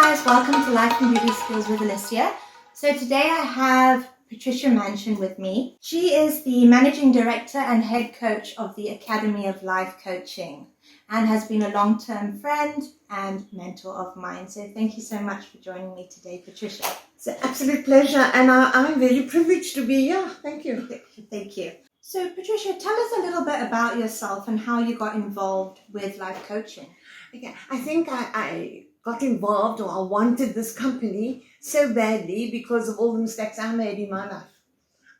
guys, welcome to Life and Beauty Skills with Alicia. So today I have Patricia Manshon with me. She is the Managing Director and Head Coach of the Academy of Life Coaching and has been a long-term friend and mentor of mine. So thank you so much for joining me today, Patricia. It's an absolute pleasure, and I'm very privileged to be here. Thank you. Thank you. So Patricia, tell us a little bit about yourself and how you got involved with life coaching. Okay, I think I got involved, or I wanted this company so badly because of all the mistakes I made in my life.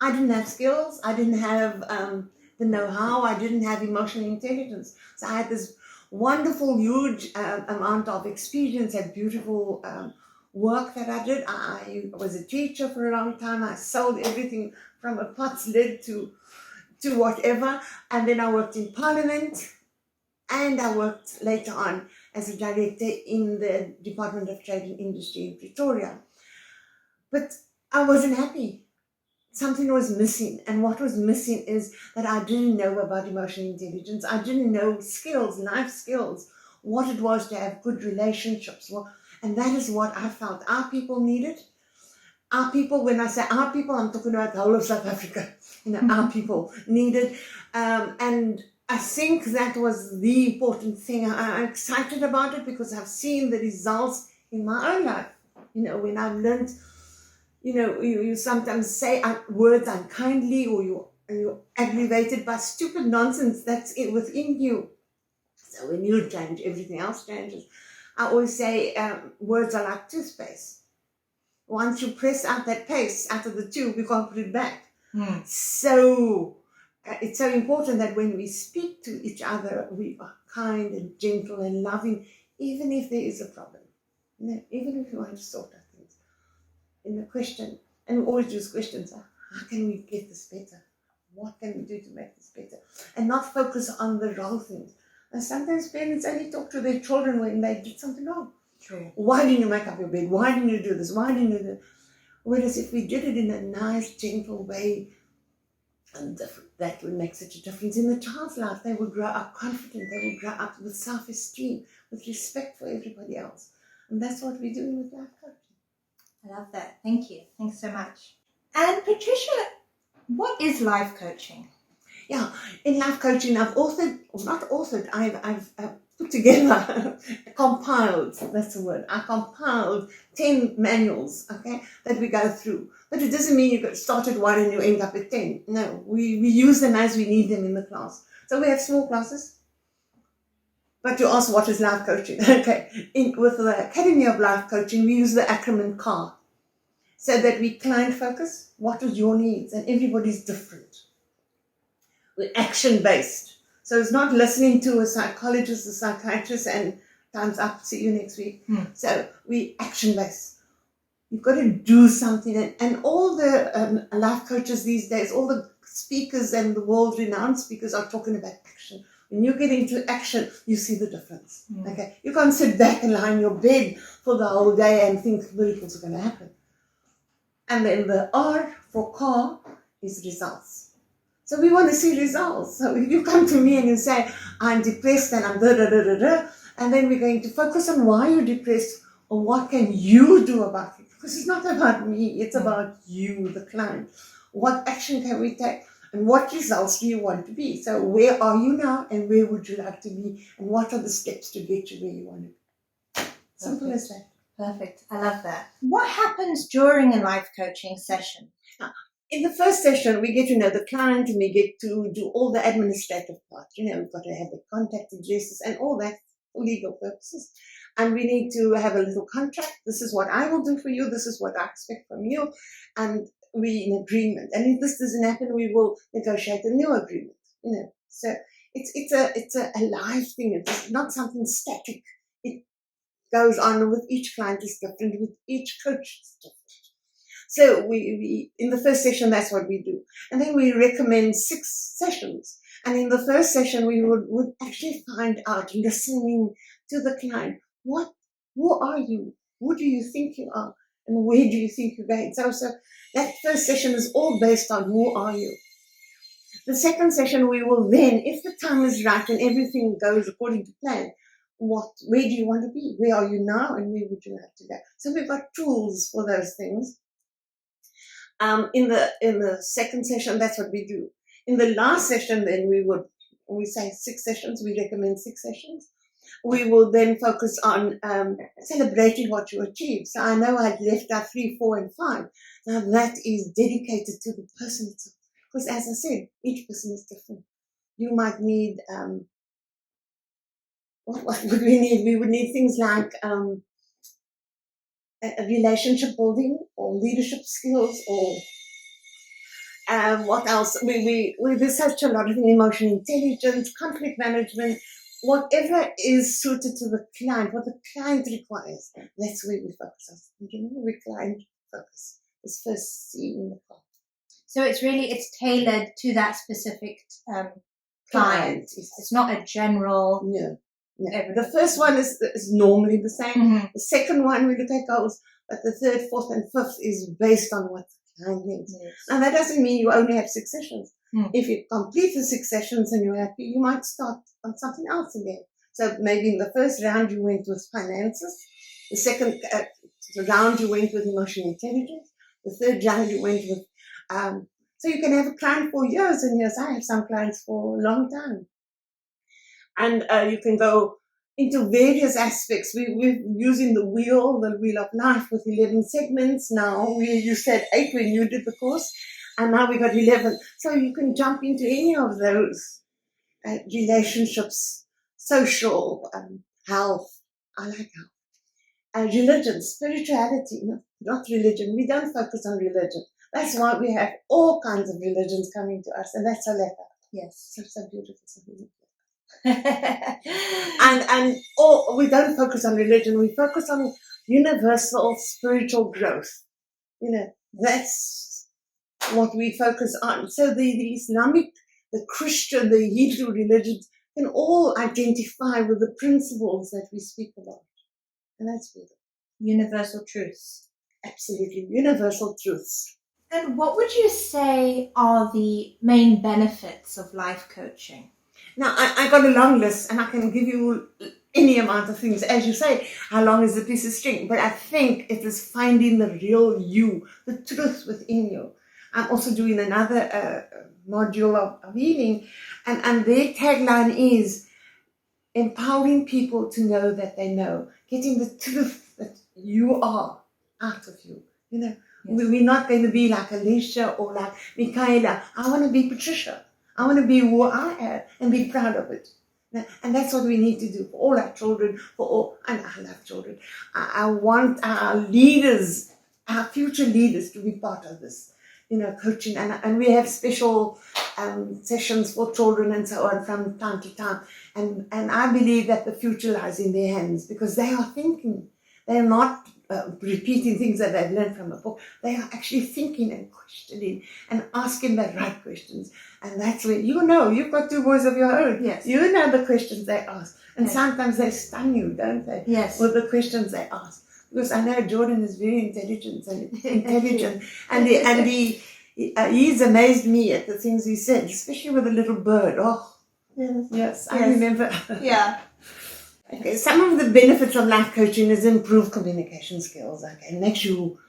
I didn't have skills, I didn't have the know-how, I didn't have emotional intelligence. So I had this wonderful, huge amount of experience and beautiful work that I did. I was a teacher for a long time. I sold everything from a pot's lid to whatever. And then I worked in Parliament, and I worked later on as a director in the Department of Trade and Industry in Pretoria. But I wasn't happy. Something was missing. And what was missing is that I didn't know about emotional intelligence. I didn't know skills, life skills, what it was to have good relationships. And that is what I felt our people needed. Our people, when I say our people, I'm talking about the whole of South Africa. Our people needed. And I think that was the important thing. I'm excited about it because I've seen the results in my own life. When I've learned, you sometimes say words unkindly, or you're aggravated by stupid nonsense that's within you. So when you change, everything else changes. I always say words are like toothpaste. Once you press out that paste out of the tube, you can't put it back. So it's so important that when we speak to each other, we are kind and gentle and loving, even if there is a problem. Even if you want to sort out things. In the question, and we always use questions, how can we get this better? What can we do to make this better? And not focus on the wrong things. And sometimes parents only talk to their children when they did something wrong. True. Why didn't you make up your bed? Why didn't you do this? Why didn't you do that? Whereas if we did it in a nice, gentle way, and that would make such a difference in the child's life. They would grow up confident. They would grow up with self-esteem, with respect for everybody else. And that's what we're doing with life coaching. I love that. Thank you. Thanks so much. And Patricia, what is life coaching? Yeah, in life coaching, I've put together, compiled, that's the word, I compiled 10 manuals, okay, that we go through. But it doesn't mean you start at 1 and you end up at 10. No, we use them as we need them in the class. So we have small classes. But you ask, what is life coaching? Okay, with the Academy of Life Coaching, we use the acronym CAR, so that we client focus, what is your needs, and everybody's different. We're action-based. So it's not listening to a psychologist, a psychiatrist, and time's up, see you next week. So we action-based. You've got to do something. And all the life coaches these days, all the speakers and the world-renowned speakers are talking about action. When you get into action, you see the difference. Okay, you can't sit back and lie in your bed for the whole day and think miracles are going to happen. And then the R for CAR is results. So we want to see results. So if you come to me and you say, I'm depressed and I'm and then we're going to focus on why you're depressed or what can you do about it. Because it's not about me, it's about you, the client. What action can we take and what results do you want to be? So where are you now and where would you like to be? And what are the steps to get you where you want to be? Simple as that. Perfect. I love that. What happens during a life coaching session? In the first session, we get to know the client and we get to do all the administrative part. We've got to have the contact addresses and all that for legal purposes. And we need to have a little contract. This is what I will do for you. This is what I expect from you. And we're in agreement. And if this doesn't happen, we will negotiate a new agreement. So it's a live thing. It's not something static. It goes on with each client is different, with each coach is different. So we in the first session, that's what we do. And then we recommend 6 sessions. And in the first session, we would actually find out, listening to the client, who are you? Who do you think you are? And where do you think you're going? So that first session is all based on who are you. The second session, we will then, if the time is right and everything goes according to plan, where do you want to be? Where are you now, and where would you like to go? So we've got tools for those things. In the second session, that's what we do. In the last session, then we say 6 sessions. We recommend 6 sessions. We will then focus on celebrating what you achieved. So I know I'd left out 3, 4, and 5. Now that is dedicated to the person itself. Because as I said, each person is different. You might need, what would we need? We would need things like a relationship building or leadership skills or what else? We research a lot of emotional intelligence, conflict management, whatever is suited to the client, what the client requires. That's where we focus on. We client focus is first seen in the client. So it's tailored to that specific client. It's not a general. No. The first one is normally the same. Mm-hmm. The second one we look at goals, but the third, fourth, and fifth is based on what the client needs. Yes. And that doesn't mean you only have 6 sessions. Mm. If you complete the 6 sessions and you're happy, you might start on something else again. So maybe in the first round you went with finances. The second round you went with emotional intelligence. The third round you went with. So you can have a client for years and years. I have some clients for a long time. And you can go into various aspects. We're using the wheel of life with 11 segments now. You said 8 when you did the course, and now we got 11. So you can jump into any of those relationships, social, health. I like health. Religion, spirituality, not religion. We don't focus on religion. That's why we have all kinds of religions coming to us, and that's a letter. Yes. So beautiful. So beautiful. and we don't focus on religion. We focus on universal spiritual growth. That's what we focus on. So the Islamic, the Christian, the Hebrew religions can all identify with the principles that we speak about, and that's beautiful. Universal truths. Absolutely, universal truths. And what would you say are the main benefits of life coaching? Now, I got a long list, and I can give you any amount of things. As you say, how long is a piece of string? But I think it is finding the real you, the truth within you. I'm also doing another module of healing, and their tagline is empowering people to know that they know, getting the truth that you are out of you. Yes. We're not going to be like Alicia or like Michaela. I want to be Patricia. I want to be who I am and be proud of it. And that's what we need to do for all our children, and I love children. I want our leaders, our future leaders, to be part of this, coaching. And we have special sessions for children and so on from time to time. And I believe that the future lies in their hands because they are thinking. They're not repeating things that they've learned from a book. They are actually thinking and questioning and asking the right questions. And that's where, you've got 2 boys of your own. Yes. You know the questions they ask. And yes. Sometimes they stun you, don't they? Yes. With the questions they ask. Because I know Jordan is very intelligent. and he's amazed me at the things he said, especially with a little bird. Oh, yes. I remember. Yeah. Okay, some of the benefits of life coaching is improved communication skills. Okay, it makes you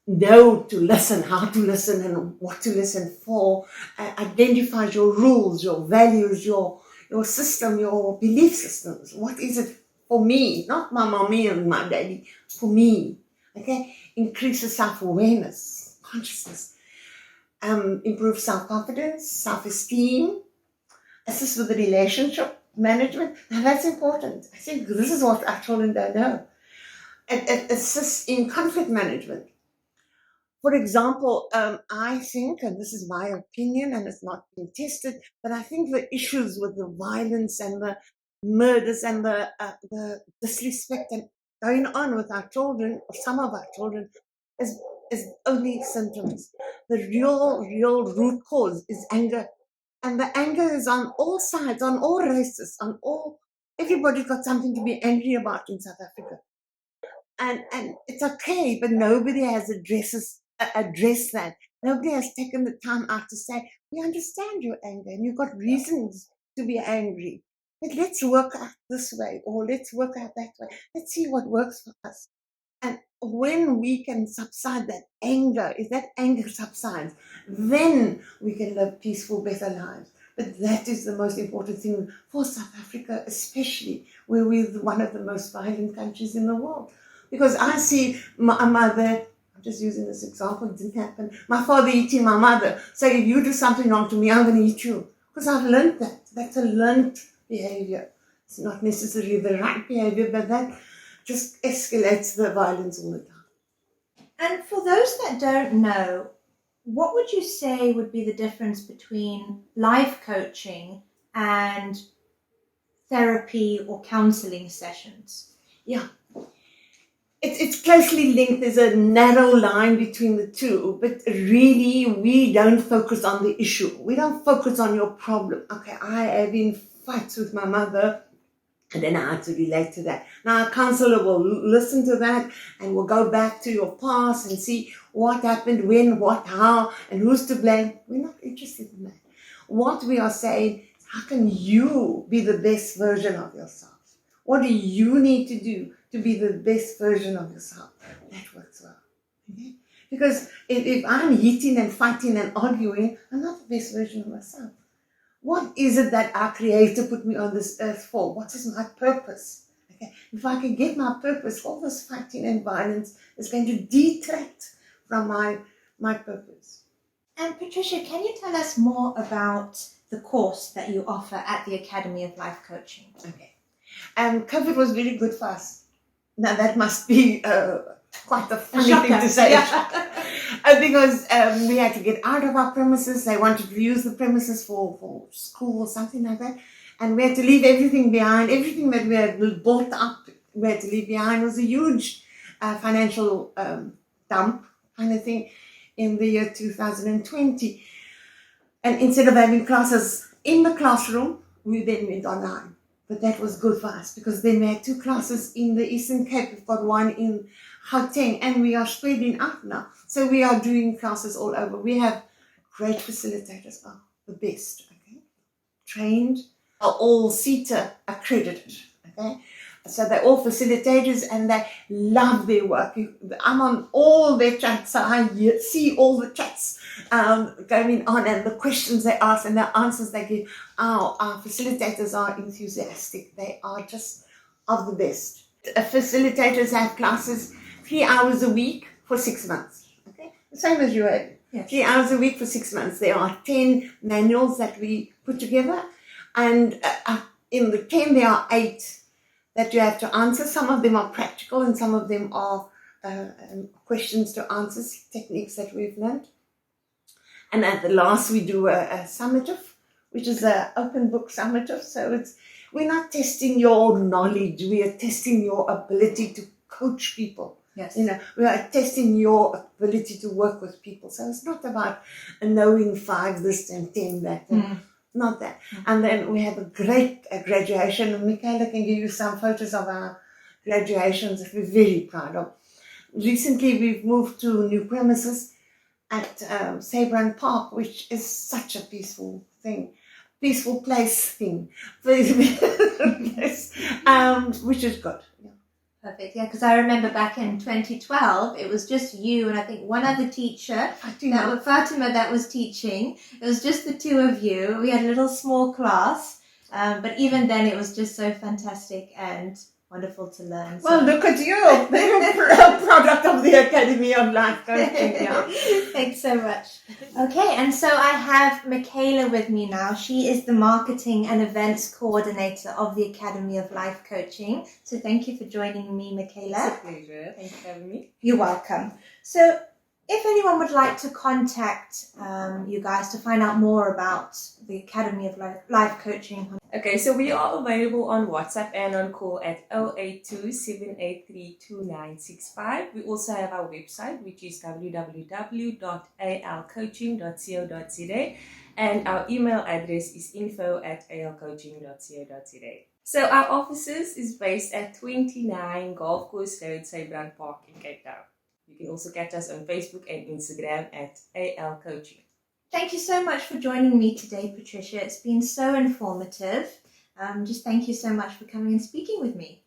know to listen, how to listen, and what to listen for. Identifies your rules, your values, your system, your belief systems. What is it for me? Not my mommy and my daddy. For me. Okay, increases self-awareness, consciousness. Improves self-confidence, self-esteem. Assists with the relationship management. Now that's important. I think this is what our children don't know. It assists in conflict management. For example, I think, and this is my opinion and it's not been tested, but I think the issues with the violence and the murders and the disrespect and going on with our children, or some of our children, is only symptoms. The real root cause is anger. And the anger is on all sides, on all races, everybody's got something to be angry about in South Africa. And it's okay, but nobody has addressed that. Nobody has taken the time out to say, we understand your anger and you've got reasons to be angry. But let's work out this way or let's work out that way. Let's see what works for us. And when we can subside that anger, if that anger subsides, then we can live peaceful, better lives. But that is the most important thing for South Africa, especially where we're one of the most violent countries in the world. Because I see my mother, I'm just using this example, it didn't happen, my father eating my mother. So if you do something wrong to me, I'm going to eat you. Because I've learned that. That's a learned behavior. It's not necessarily the right behavior, but that just escalates the violence all the time. And for those that don't know, what would you say would be the difference between life coaching and therapy or counselling sessions? Yeah. It's closely linked. There's a narrow line between the two, but really we don't focus on the issue. We don't focus on your problem. Okay, I have been fights with my mother, and then I have to relate to that. Now a counsellor will listen to that and will go back to your past and see what happened, when, what, how, and who's to blame. We're not interested in that. What we are saying is, how can you be the best version of yourself? What do you need to do to be the best version of yourself? That works well. Okay? Because if I'm hitting and fighting and arguing, I'm not the best version of myself. What is it that our Creator put me on this earth for? What is my purpose? Okay? If I can get my purpose, all this fighting and violence is going to detract from my purpose. And Patricia, can you tell us more about the course that you offer at the Academy of Life Coaching? Okay. COVID was very good for us. Now that must be quite a funny thing to say. Yeah. Because we had to get out of our premises. They wanted to use the premises for school or something like that. And we had to leave everything behind. Everything that we had built up, we had to leave behind. It was a huge financial dump kind of thing in the year 2020. And instead of having classes in the classroom, we then went online. But that was good for us because then we had 2 classes in the Eastern Cape. We've got one in Gauteng, and we are spreading out now. So we are doing classes all over. We have great facilitators, the best, okay? Trained, are all CETA accredited, okay? So they're all facilitators and they love their work. I'm on all their chats, so I see all the chats going on and the questions they ask and the answers they give. Our facilitators are enthusiastic. They are just of the best. Facilitators have classes 3 hours a week for 6 months. Okay, the same as you had. Yes. 3 hours a week for 6 months. There are 10 manuals that we put together, and in the 10 there are 8 that you have to answer. Some of them are practical and some of them are questions to answers, techniques that we've learned. And at the last we do a summative, which is an open book summative. So we're not testing your knowledge, we are testing your ability to coach people. Yes. You know, we are testing your ability to work with people. So it's not about knowing 5 this and 10 that. Not that. And then we have a great graduation. Michaela can give you some photos of our graduations that we're very proud of. Recently, we've moved to new premises at Sabran Park, which is such a peaceful thing. Peaceful place thing. Yes. Which is good. Yeah. Perfect. Yeah, because I remember back in 2012, it was just you and I think one other teacher, Fatima, that was teaching. It was just the 2 of you. We had a little small class, but even then it was just so fantastic and wonderful to learn. So. Well, look at you. You're a product of the Academy of Life Coaching. Yeah. Thanks so much. Okay, and so I have Michaela with me now. She is the Marketing and Events Coordinator of the Academy of Life Coaching. So thank you for joining me, Michaela. It's a pleasure. Thanks for having me. You're welcome. So if anyone would like to contact you guys to find out more about the Academy of Life Coaching. Okay, so we are available on WhatsApp and on call at 082-783-2965. We also have our website, which is www.alcoaching.co.za, and our email address is info@alcoaching.co.za. So our offices is based at 29 Golf Course Road, Sabran Park in Cape Town. You can also catch us on Facebook and Instagram at AL Coaching. Thank you so much for joining me today, Patricia. It's been so informative. Just thank you so much for coming and speaking with me.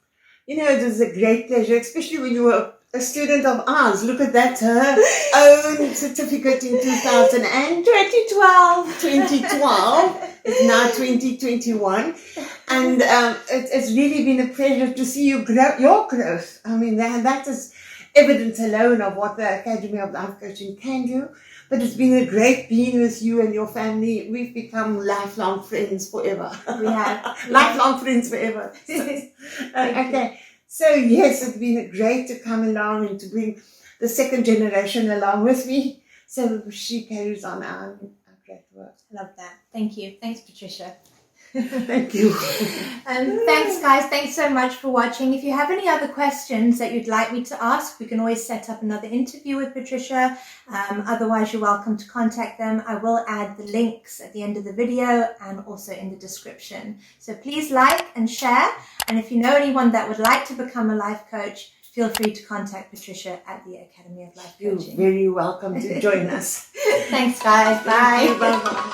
You know, it was a great pleasure, especially when you were a student of ours. Look at that, her own certificate in 2012. 2012. It's now 2021. And it's really been a pleasure to see you grow, your growth. I mean, that is evidence alone of what the Academy of Life Coaching can do. But it's been a great being with you and your family. We've become lifelong friends forever. We have. Lifelong friends forever. Okay. So yes, it's been great to come along and to bring the second generation along with me. So she carries on our great work. Love that. Thank you. Thanks, Patricia. Thank you. Thanks, guys. Thanks so much for watching. If you have any other questions that you'd like me to ask, we can always set up another interview with Patricia. Otherwise, you're welcome to contact them. I will add the links at the end of the video and also in the description. So please like and share. And if you know anyone that would like to become a life coach, feel free to contact Patricia at the Academy of Life You're Coaching. very welcome to join us. Thanks, guys. Bye. Bye-bye.